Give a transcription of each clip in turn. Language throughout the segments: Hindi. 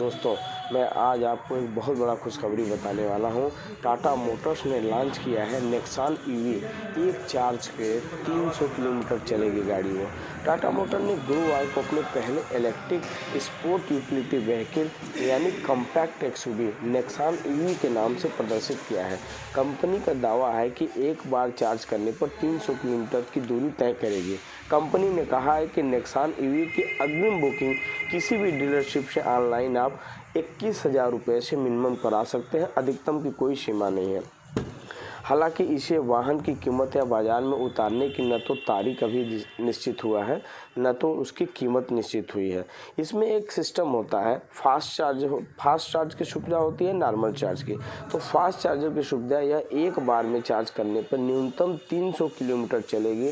दोस्तों, मैं आज आपको एक बहुत बड़ा खुशखबरी बताने वाला हूं। टाटा मोटर्स ने लॉन्च किया है नेक्सान ईवी। एक चार्ज पे 300 किलोमीटर चलेगी गाड़ी वो। टाटा मोटर ने गुरुवार को अपने पहले इलेक्ट्रिक स्पोर्ट यूटिलिटी व्हीकल यानी कॉम्पैक्ट एक्सयूवी नेक्सान ईवी के नाम से प्रदर्शित किया है। कंपनी का दावा है कि एक बार चार्ज करने पर 300 किलोमीटर की दूरी तय करेगी। कंपनी ने कहा है कि नेक्सान ईवी की अग्रिम बुकिंग किसी भी डीलरशिप से ऑनलाइन आप 21,000 रुपये से मिनिमम करा सकते हैं। अधिकतम की कोई सीमा नहीं है। हालांकि इसे वाहन की कीमत या बाजार में उतारने की न तो तारीख अभी निश्चित हुआ है, न तो उसकी कीमत निश्चित हुई है। इसमें एक सिस्टम होता है, फास्ट चार्ज की सुविधा होती है, नॉर्मल चार्ज की। तो फास्ट चार्जर की सुविधा यह एक बार में चार्ज करने पर न्यूनतम 300 किलोमीटर चलेगी,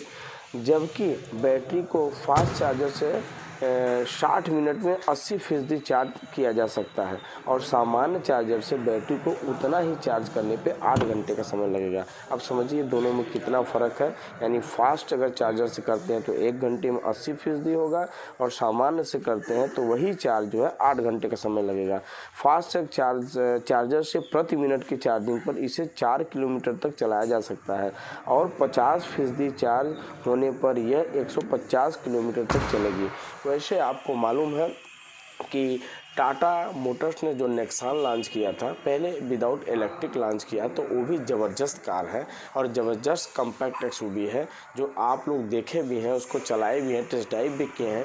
जबकि बैटरी को फास्ट चार्जर से 60 मिनट में 80% चार्ज किया जा सकता है और सामान्य चार्जर से बैटरी को उतना ही चार्ज करने पे 8 घंटे का समय लगेगा। अब समझिए दोनों में कितना फ़र्क है। यानी फास्ट अगर चार्जर से करते हैं तो 1 घंटे में 80% होगा और सामान्य से करते हैं तो वही चार्ज जो है 8 घंटे का समय लगेगा। फास्ट चार्जर से प्रति मिनट की चार्जिंग पर इसे 4 किलोमीटर तक चलाया जा सकता है और 50% चार्ज होने पर यह 150 किलोमीटर तक चलेगी। वैसे आपको मालूम है कि टाटा मोटर्स ने जो नेक्सान लॉन्च किया था, पहले विदाउट इलेक्ट्रिक लॉन्च किया, तो वो भी ज़बरदस्त कार है और ज़बरदस्त कॉम्पैक्ट एक्सयूवी है जो आप लोग देखे भी हैं, उसको चलाए भी हैं, टेस्ट ड्राइव भी किए हैं।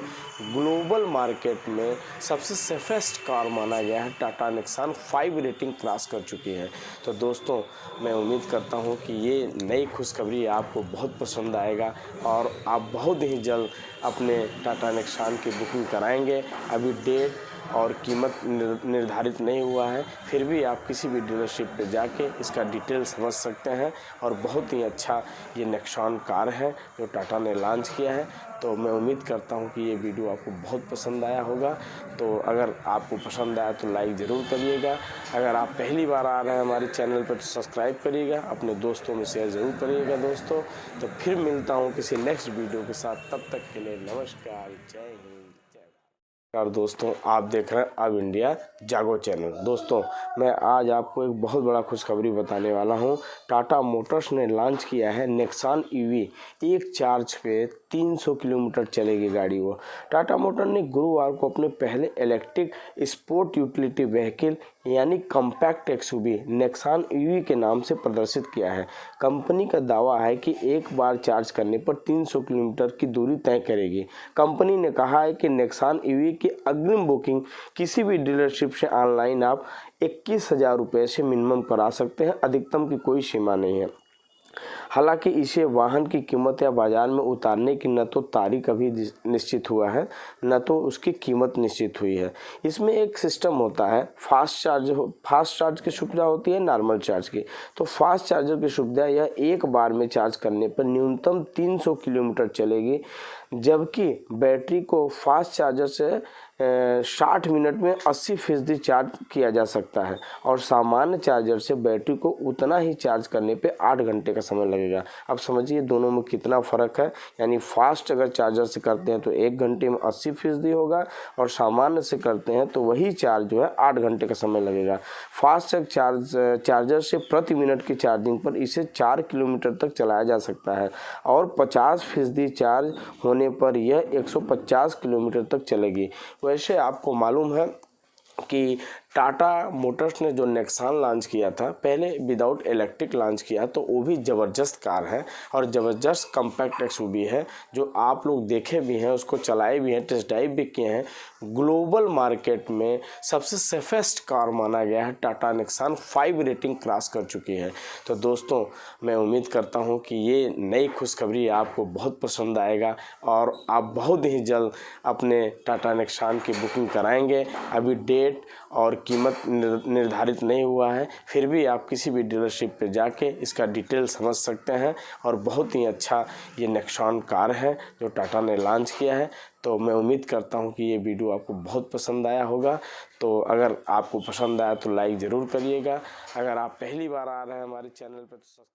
ग्लोबल मार्केट में सबसे सेफेस्ट कार माना गया है। टाटा नेक्सान 5 रेटिंग क्रॉस कर चुकी है। तो दोस्तों, मैं उम्मीद करता हूँ कि ये नई खुशखबरी आपको बहुत पसंद आएगा और आप बहुत ही जल्द अपने टाटा नेक्सान की बुकिंग कराएंगे। अभी डेट और कीमत निर्धारित नहीं हुआ है, फिर भी आप किसी भी डीलरशिप पे जाके इसका डिटेल समझ सकते हैं और बहुत ही अच्छा ये नेक्सान कार है जो टाटा ने लॉन्च किया है। तो मैं उम्मीद करता हूँ कि ये वीडियो आपको बहुत पसंद आया होगा। तो अगर आपको पसंद आया तो लाइक ज़रूर करिएगा। अगर आप पहली बार आ रहे हैं हमारे चैनल पर तो सब्सक्राइब करिएगा, अपने दोस्तों में शेयर ज़रूर करिएगा दोस्तों। तो फिर मिलता हूँ किसी नेक्स्ट वीडियो के साथ, तब तक के लिए नमस्कार, जय हिंद। दोस्तों, आप देख रहे हैं अब इंडिया जागो चैनल। दोस्तों, मैं आज आपको एक बहुत बड़ा खुशखबरी बताने वाला हूं। टाटा मोटर्स ने लॉन्च किया है नेक्सान ईवी। एक चार्ज पे 300 किलोमीटर चलेगी गाड़ी वो। टाटा मोटर ने गुरुवार को अपने पहले इलेक्ट्रिक स्पोर्ट यूटिलिटी व्हीकल यानी कॉम्पैक्ट एक्सयूवी नेक्सान ईवी के नाम से प्रदर्शित किया है। कंपनी का दावा है कि एक बार चार्ज करने पर 300 किलोमीटर की दूरी तय करेगी। कंपनी ने कहा है कि नेक्सान ईवी की अग्रिम बुकिंग किसी भी डीलरशिप से ऑनलाइन आप 21,000 रुपये से मिनिमम करा सकते हैं। अधिकतम की कोई सीमा नहीं है। हालांकि इसे वाहन की कीमत या बाजार में उतारने की न तो तारीख अभी निश्चित हुआ है, न तो उसकी कीमत निश्चित हुई है। इसमें एक सिस्टम होता है, फास्ट चार्ज की सुविधा होती है, नॉर्मल चार्ज की। तो फास्ट चार्जर की सुविधा यह एक बार में चार्ज करने पर न्यूनतम 300 किलोमीटर चलेगी, जबकि बैटरी को फास्ट चार्जर से 60 मिनट में 80% चार्ज किया जा सकता है और सामान्य चार्जर से बैटरी को उतना ही चार्ज करने पे 8 घंटे का समय लगेगा। अब समझिए दोनों में कितना फ़र्क है। यानी फास्ट अगर चार्जर से करते हैं तो 1 घंटे में 80% होगा और सामान्य से करते हैं तो वही चार्ज जो है 8 घंटे का समय लगेगा। फास्ट चार्जर से प्रति मिनट की चार्जिंग पर इसे 4 किलोमीटर तक चलाया जा सकता है और 50% चार्ज होने पर यह 150 किलोमीटर तक चलेगी। वैसे आपको मालूम है कि टाटा मोटर्स ने जो नेक्सान लॉन्च किया था, पहले विदाउट इलेक्ट्रिक लॉन्च किया, तो वो भी ज़बरदस्त कार है और ज़बरदस्त कॉम्पैक्ट एक्सयूवी है जो आप लोग देखे भी हैं, उसको चलाए भी हैं, टेस्ट ड्राइव भी किए हैं। ग्लोबल मार्केट में सबसे सेफेस्ट कार माना गया है। टाटा नेक्सान 5 रेटिंग क्रॉस कर चुकी है। तो दोस्तों, मैं उम्मीद करता हूँ कि ये नई खुशखबरी आपको बहुत पसंद आएगा और आप बहुत ही जल्द अपने टाटा नेक्सान की बुकिंग कराएंगे। अभी डेट और कीमत निर्धारित नहीं हुआ है, फिर भी आप किसी भी डीलरशिप पे जाके इसका डिटेल समझ सकते हैं और बहुत ही अच्छा ये नेक्सान कार है जो टाटा ने लॉन्च किया है। तो मैं उम्मीद करता हूँ कि ये वीडियो आपको बहुत पसंद आया होगा। तो अगर आपको पसंद आया तो लाइक ज़रूर करिएगा। अगर आप पहली बार आ रहे हैं हमारे चैनल पर तो